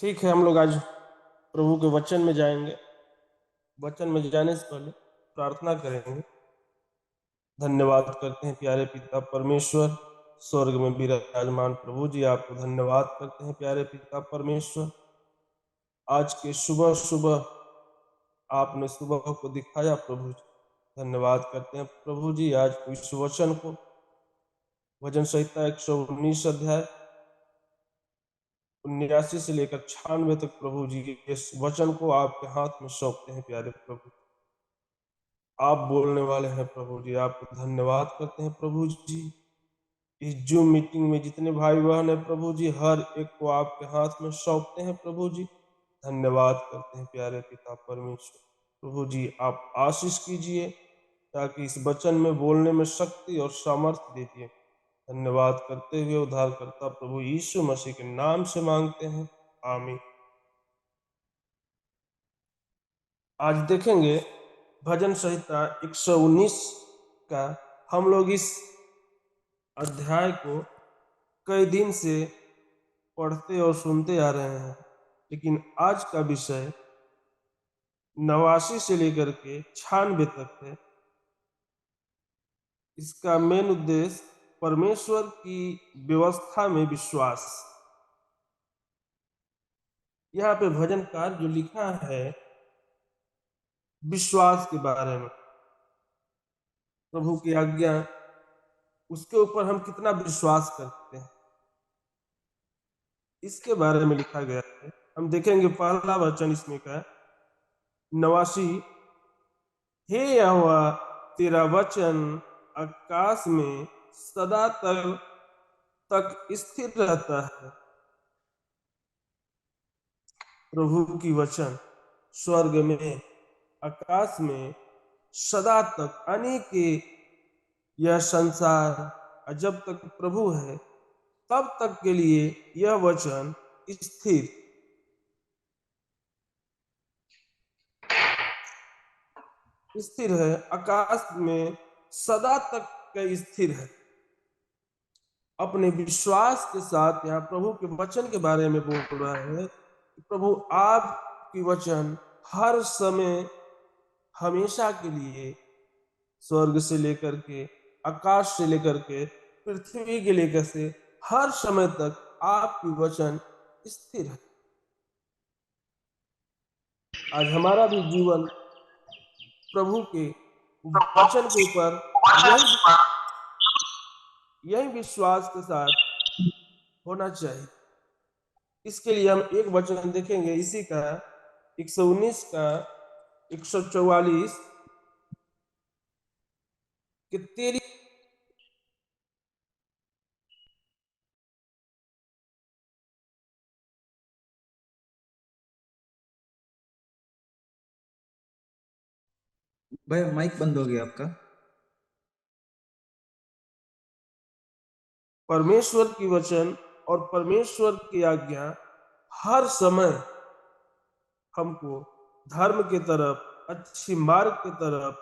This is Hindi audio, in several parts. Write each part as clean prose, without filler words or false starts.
ठीक है, हम लोग आज प्रभु के वचन में जाएंगे। वचन में जाने से पहले प्रार्थना करेंगे। धन्यवाद करते हैं प्यारे पिता परमेश्वर, स्वर्ग में विराजमान प्रभु जी, आपको धन्यवाद करते हैं प्यारे पिता परमेश्वर। आज के सुबह सुबह आपने सुबह को दिखाया प्रभु जी, धन्यवाद करते हैं प्रभु जी। आज इस वचन को भजन संहिता 119 अध्याय 79 से लेकर 96 तक प्रभु जी इस वचन को आपके हाथ में सौंपते हैं प्यारे प्रभु। आप बोलने वाले हैं प्रभु जी, आपको धन्यवाद करते हैं प्रभु जी। इस जूम मीटिंग में जितने भाई बहन है प्रभु जी, हर एक को आपके हाथ में सौंपते हैं प्रभु जी। धन्यवाद करते हैं प्यारे पिता परमेश्वर। प्रभु जी आप आशीष कीजिए ताकि इस वचन में बोलने में शक्ति और सामर्थ्य दीजिए। धन्यवाद करते हुए उद्धारकर्ता प्रभु यीशु मसीह के नाम से मांगते हैं, आमीन। आज देखेंगे भजन संहिता 119 का। हम लोग इस अध्याय को कई दिन से पढ़ते और सुनते आ रहे हैं, लेकिन आज का विषय 89 से लेकर के 96 तक है। इसका मेन उद्देश्य परमेश्वर की व्यवस्था में विश्वास। यहाँ पे भजनकार जो लिखा है विश्वास के बारे में, प्रभु की आज्ञा, उसके ऊपर हम कितना विश्वास करते हैं, इसके बारे में लिखा गया है। हम देखेंगे पहला वचन इसमें का 89। हे यहोवा, तेरा वचन आकाश में सदा तक स्थिर रहता है। प्रभु की वचन स्वर्ग में, आकाश में सदा तक, यानी कि यह संसार जब तक प्रभु है तब तक के लिए यह वचन स्थिर स्थिर है। आकाश में सदा तक का स्थिर है। अपने विश्वास के साथ यहाँ प्रभु के वचन के बारे में बोल रहा है कि प्रभु आपकी वचन हर समय, हमेशा के लिए, स्वर्ग से लेकर के, आकाश से लेकर के, पृथ्वी के लेकर से हर समय तक आपकी वचन स्थिर है। आज हमारा भी जीवन प्रभु के वचन के ऊपर यही विश्वास के साथ होना चाहिए। इसके लिए हम एक वचन देखेंगे इसी का 119 का 144 कि तेरी भाई माइक बंद हो गया आपका। परमेश्वर की वचन और परमेश्वर की आज्ञा हर समय हमको धर्म की तरफ, अच्छी मार्ग की तरफ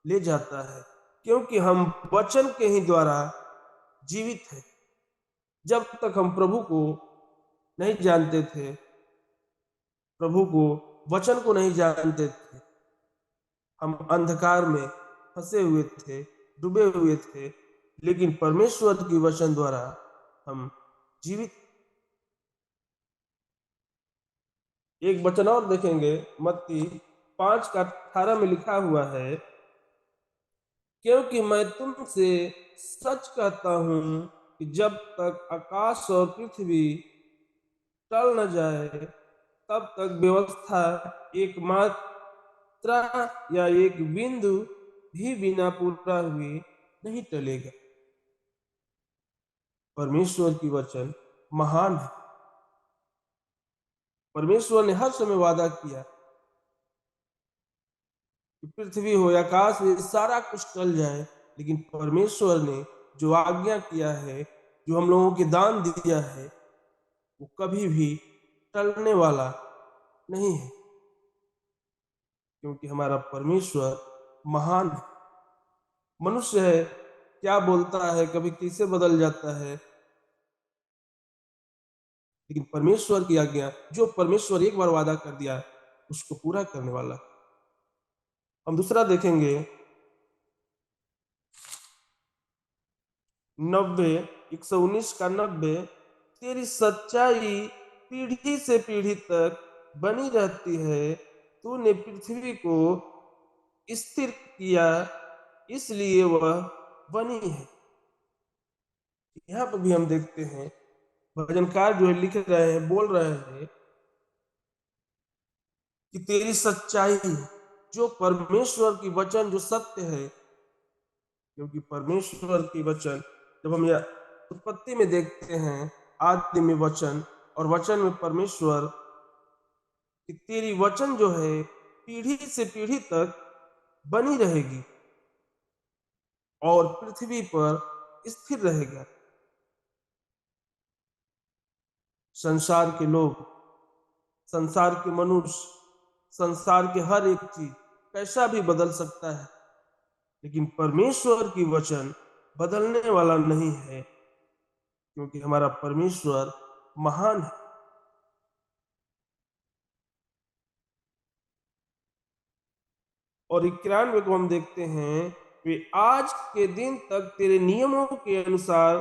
ले जाता है, क्योंकि हम वचन के ही द्वारा जीवित हैं। जब तक हम प्रभु को नहीं जानते थे, प्रभु को, वचन को नहीं जानते थे, हम अंधकार में फंसे हुए थे, डूबे हुए थे। लेकिन परमेश्वर की वचन द्वारा हम जीवित। एक वचन और देखेंगे, मत्ती 5 का 18 में लिखा हुआ है, क्योंकि मैं तुमसे सच कहता हूं कि जब तक आकाश और पृथ्वी टल न जाए तब तक व्यवस्था एक मात्रा या एक बिंदु भी बिना पूरा हुए नहीं टलेगा। परमेश्वर की वचन महान है। परमेश्वर ने हर समय वादा किया कि पृथ्वी हो, आकाश में, सारा कुछ टल जाए, लेकिन परमेश्वर ने जो आज्ञा किया है, जो हम लोगों के दान दिया है, वो कभी भी टलने वाला नहीं है, क्योंकि हमारा परमेश्वर महान है। मनुष्य है, क्या बोलता है, कभी कैसे बदल जाता है, लेकिन परमेश्वर की आज्ञा, जो परमेश्वर एक बार वादा कर दिया उसको पूरा करने वाला। हम दूसरा देखेंगे 90, 119 का 90, तेरी सच्चाई पीढ़ी से पीढ़ी तक बनी रहती है, तूने पृथ्वी को स्थिर किया इसलिए वह बनी है। यहाँ पर भी हम देखते हैं भजनकार जो है लिख रहे हैं, बोल रहे हैं कि तेरी सच्चाई, जो परमेश्वर की वचन जो सत्य है, क्योंकि परमेश्वर की वचन जब हम यह उत्पत्ति में देखते हैं, आदि में वचन और वचन में परमेश्वर, कि तेरी वचन जो है पीढ़ी से पीढ़ी तक बनी रहेगी और पृथ्वी पर स्थिर रहेगा। संसार के लोग, संसार के मनुष्य, संसार के हर एक चीज कैसा भी बदल सकता है, लेकिन परमेश्वर की वचन बदलने वाला नहीं है, क्योंकि हमारा परमेश्वर महान है। और 91 को हम देखते हैं, वे आज के दिन तक तेरे नियमों के अनुसार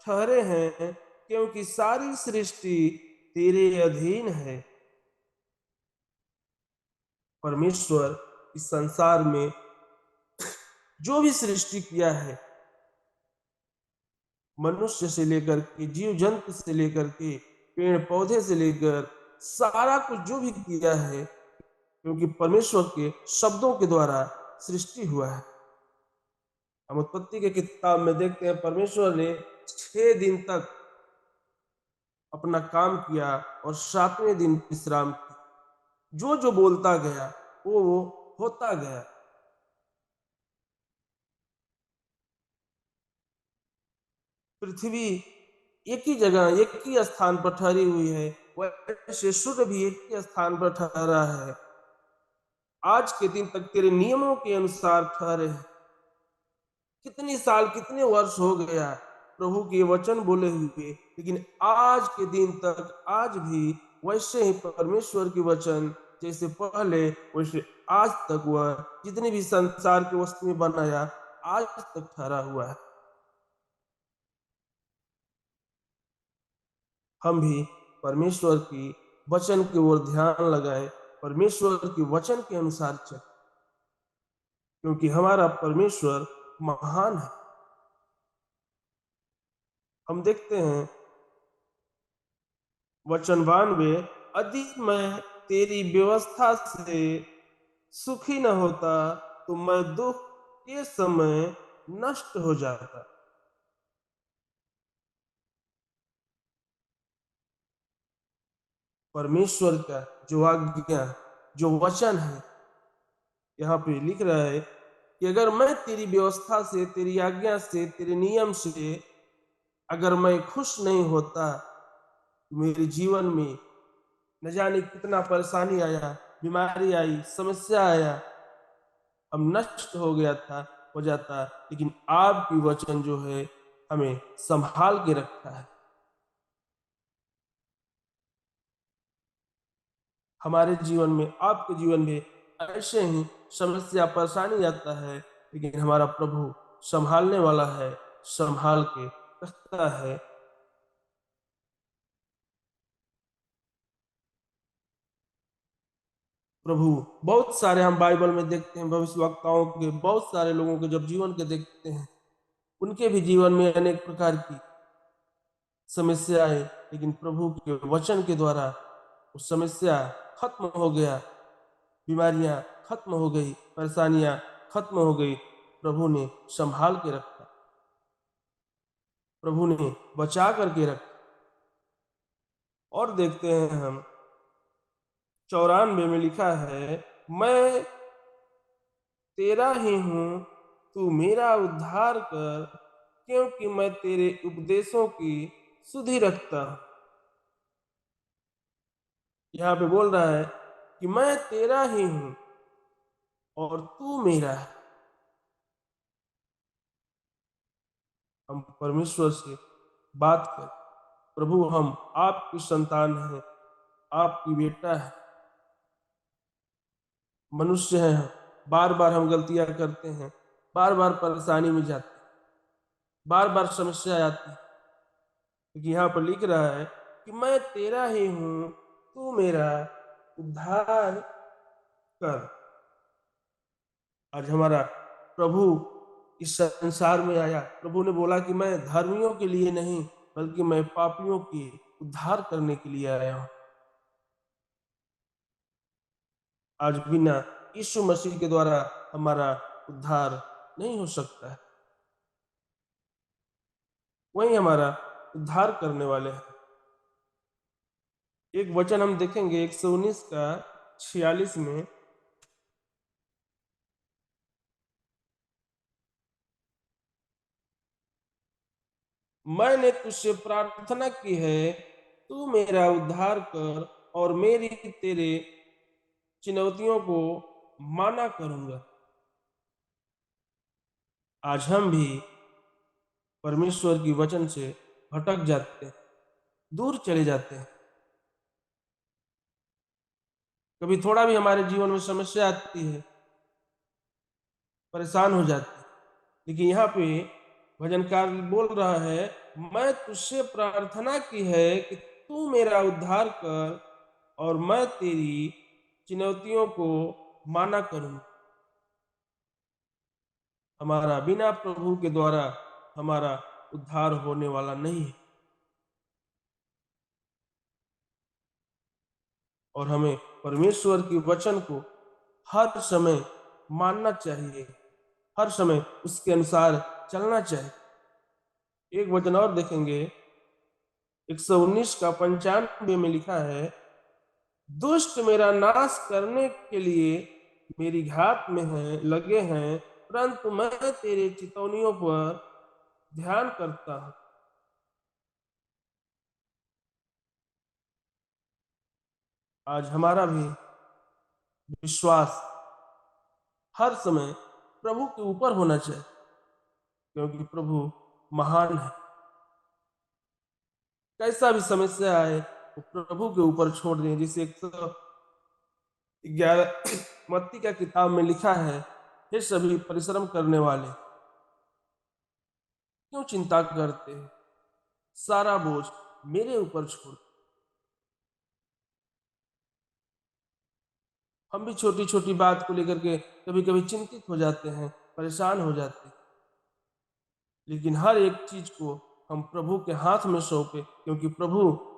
ठहरे हैं, क्योंकि सारी सृष्टि तेरे अधीन है। परमेश्वर इस संसार में जो भी सृष्टि किया है, मनुष्य से लेकर के जीव जंतु से लेकर के पेड़ पौधे से लेकर सारा कुछ जो भी किया है, क्योंकि परमेश्वर के शब्दों के द्वारा सृष्टि हुआ है। हम उत्पत्ति के किताब में देखते हैं परमेश्वर ने 6 दिन तक अपना काम किया और 7वें दिन विश्राम की। जो जो बोलता गया वो होता गया। पृथ्वी एक ही जगह, एक ही स्थान पर ठहरी हुई है, वैसे सूर्य भी एक ही स्थान पर ठहरा है। आज के दिन तक तेरे नियमों के अनुसार ठहरे हैं। कितनी साल, कितने वर्ष हो गया प्रभु के वचन बोले हुए, लेकिन आज के दिन तक आज भी वैसे ही परमेश्वर के वचन जैसे पहले वैसे आज तक वह जितनी भी संसार की वस्तुएं बनाया आज तक ठहरा हुआ है। हम भी परमेश्वर की वचन की ओर ध्यान लगाएं, परमेश्वर के वचन के अनुसार चलें, क्योंकि हमारा परमेश्वर महान है। हम देखते हैं वचन 92, यदि मैं तेरी व्यवस्था से सुखी न होता तो मैं दुख के समय नष्ट हो जाता। परमेश्वर का जो आज्ञा, जो वचन है, यहाँ पे लिख रहा है कि अगर मैं तेरी व्यवस्था से, तेरी आज्ञा से, तेरे नियम से अगर मैं खुश नहीं होता, तो मेरे जीवन में न जाने कितना परेशानी आया, बीमारी आई, समस्या आया, हम नष्ट हो गया था, हो जाता, लेकिन आपकी वचन जो है हमें संभाल के रखता है। हमारे जीवन में, आपके जीवन में ऐसे ही समस्या परेशानी आता है, लेकिन हमारा प्रभु संभालने वाला है, संभाल के रखता है। प्रभु बहुत सारे हम बाइबल में देखते हैं, भविष्यवक्ताओं के, बहुत सारे लोगों के जब जीवन के देखते हैं, उनके भी जीवन में अनेक प्रकार की समस्याएं, लेकिन प्रभु के वचन के द्वारा वो समस्या खत्म हो गया, बीमारियां खत्म हो गई, परेशानियां खत्म हो गई। प्रभु ने संभाल के रखा, प्रभु ने बचा करके रखा। और देखते हैं हम 94 में लिखा है, मैं तेरा ही हूं, तू मेरा उद्धार कर, क्योंकि मैं तेरे उपदेशों की सुधि रखता हूं। यहाँ पे बोल रहा है कि मैं तेरा ही हूं और तू मेरा है। हम परमेश्वर से बात करें, प्रभु हम आपकी संतान हैं, आपकी बेटा है, मनुष्य हैं, बार बार हम गलतियां करते हैं, बार बार परेशानी में जाते हैं, बार बार समस्या आती है। क्योंकि यहाँ पर लिख रहा है कि मैं तेरा ही हूं, तू मेरा उद्धार कर। आज हमारा प्रभु इस संसार में आया। प्रभु ने बोला कि मैं धर्मियों के लिए नहीं बल्कि मैं पापियों के उद्धार करने के लिए आया हूं। आज बिना यीशु मसीह के द्वारा हमारा उद्धार नहीं हो सकता है। वही हमारा उद्धार करने वाले हैं। एक वचन हम देखेंगे 119 का 46 में। मैंने तुझसे प्रार्थना की है, तू मेरा उद्धार कर और मेरी तेरे चुनौतियों को माना करूंगा। आज हम भी परमेश्वर की वचन से भटक जाते हैं, दूर चले जाते हैं। कभी थोड़ा भी हमारे जीवन में समस्या आती है, परेशान हो जाते हैं। लेकिन यहाँ पे भजनकार बोल रहा है, मैं तुझसे प्रार्थना की है कि तू मेरा उद्धार कर और मैं तेरी चुनौतियों को माना करूं। हमारा बिना प्रभु के द्वारा हमारा उद्धार होने वाला नहीं है। और हमें परमेश्वर की वचन को हर समय मानना चाहिए, हर समय उसके अनुसार चलना चाहिए। एक वचन और देखेंगे 119 का 95 में लिखा है, दुष्ट मेरा नाश करने के लिए मेरी घात में है लगे हैं, परंतु मैं तेरे चितौनियों पर ध्यान करता हूं। आज हमारा भी विश्वास हर समय प्रभु के ऊपर होना चाहिए, क्योंकि प्रभु महान है। कैसा भी समस्या आए वो प्रभु के ऊपर छोड़ दें। जिसे 111 मत्ती का किताब में लिखा है, हे सभी परिश्रम करने वाले, क्यों चिंता करते हैं, सारा बोझ मेरे ऊपर छोड़। हम भी छोटी छोटी बात को लेकर के कभी कभी चिंतित हो जाते हैं, परेशान हो जाते हैं। लेकिन हर एक चीज को हम प्रभु के हाथ में सौंपे, क्योंकि प्रभु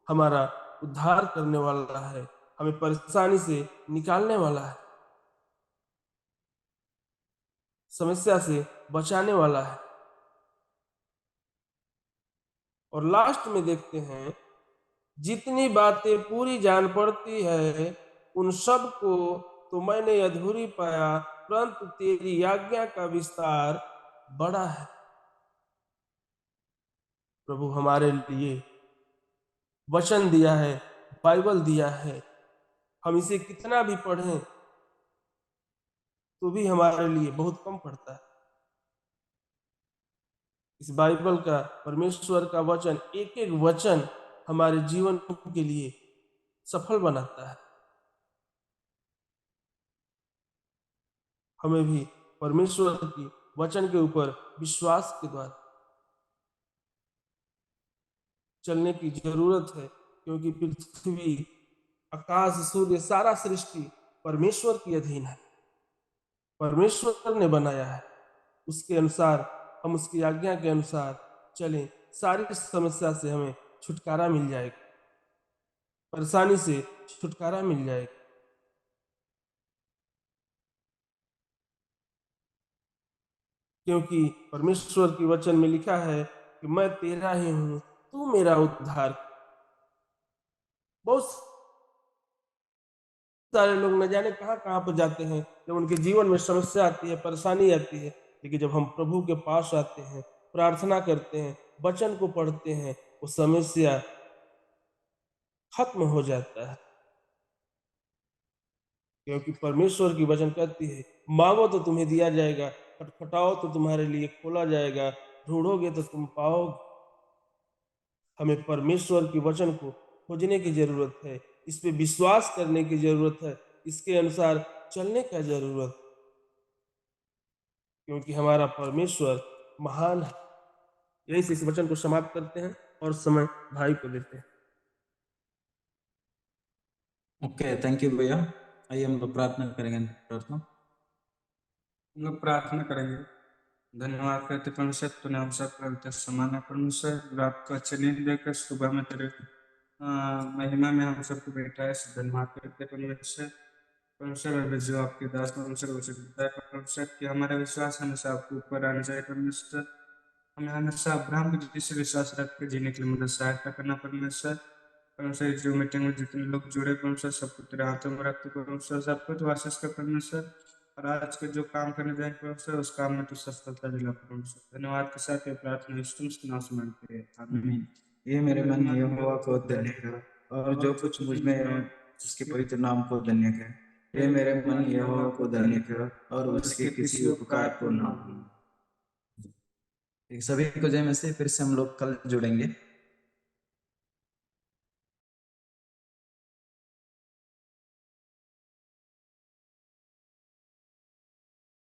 हमारा उद्धार करने वाला है, हमें परेशानी से निकालने वाला है, समस्या से बचाने वाला है। और लास्ट में देखते हैं, जितनी बातें पूरी जान पड़ती है उन सब को तो मैंने अधूरी पाया, परंतु तेरी आज्ञा का विस्तार बड़ा है। प्रभु हमारे लिए वचन दिया है, बाइबल दिया है। हम इसे कितना भी पढ़ें तो भी हमारे लिए बहुत कम पड़ता है। इस बाइबल का, परमेश्वर का वचन, एक एक वचन हमारे जीवन के लिए सफल बनाता है। हमें भी परमेश्वर की वचन के ऊपर विश्वास के द्वारा चलने की जरूरत है, क्योंकि पृथ्वी, आकाश, सूर्य, सारा सृष्टि परमेश्वर की अधीन है, परमेश्वर ने बनाया है। उसके अनुसार हम उसकी आज्ञा के अनुसार चलें, सारी समस्या से हमें छुटकारा मिल जाएगा, परेशानी से छुटकारा मिल जाएगा। क्योंकि परमेश्वर की वचन में लिखा है कि मैं तेरा ही हूं, तू मेरा उद्धार। बहुत सारे लोग न जाने कहां कहां पर जाते हैं जब उनके जीवन में समस्या आती है, परेशानी आती है। लेकिन जब हम प्रभु के पास आते हैं, प्रार्थना करते हैं, वचन को पढ़ते हैं, वो समस्या खत्म हो जाता है। क्योंकि परमेश्वर की वचन कहती है, मांगो तो तुम्हें दिया जाएगा, खटखटाओ तो तुम्हारे लिए खोला जाएगा, ढूंढोगे तो तुम पाओगे। हमें परमेश्वर के वचन को खोजने की जरूरत है, इस पे विश्वास करने की जरूरत है, इसके अनुसार चलने का जरूरत है, क्योंकि हमारा परमेश्वर महान है। यहीं से इस वचन को समाप्त करते हैं और समय भाई को देते हैं। ओके, थैंक यू भैया। आइए हम लोग प्रार्थना करेंगे। प्रार्थना हम लोग प्रार्थना करेंगे। धन्यवाद करते परमेश्वर, तूने हम सब पवित्र समान है परमेश्वर, रात को अच्छे नींद देकर सुबह में तेरे महिमा में हम सबको बैठाए। धन्यवाद करते परमेश्वर। परमेश्वर अभी जो आपके दास परमेश्वर उसे बताए परमेश्वर कि हमारा विश्वास हमेशा आपके ऊपर आना चाहिए परमेश्वर। हमें हमेशा अब्राहम के जैसे विश्वास रख के जीने के लिए मदद सहायता करना परमेश्वर। परमेश्वर जो मीटिंग में जितने लोग जुड़े परमेश्वर सबको तेरे हाथों में रखते परमेश्वर, सबको तो आशीष कर परमेश्वर। और आज के जो काम करने जाएंगे परमेश्वर उस काम में तो सफलता दिला परमेश्वर। धन्यवाद के साथ ये प्रार्थना यीशु मसीह के नाम से मांगते हैं, आमीन। आमीन। ये मेरे मन यहोवा को धन्य कर, और जो कुछ मुझ में है उसके पवित्र नाम को धन्य कर। ये मेरे मन यहोवा को धन्य कर, और उसके किसी उपकार को ना भूल। सभी को जय मसीह। फिर से हम लोग कल जुड़ेंगे।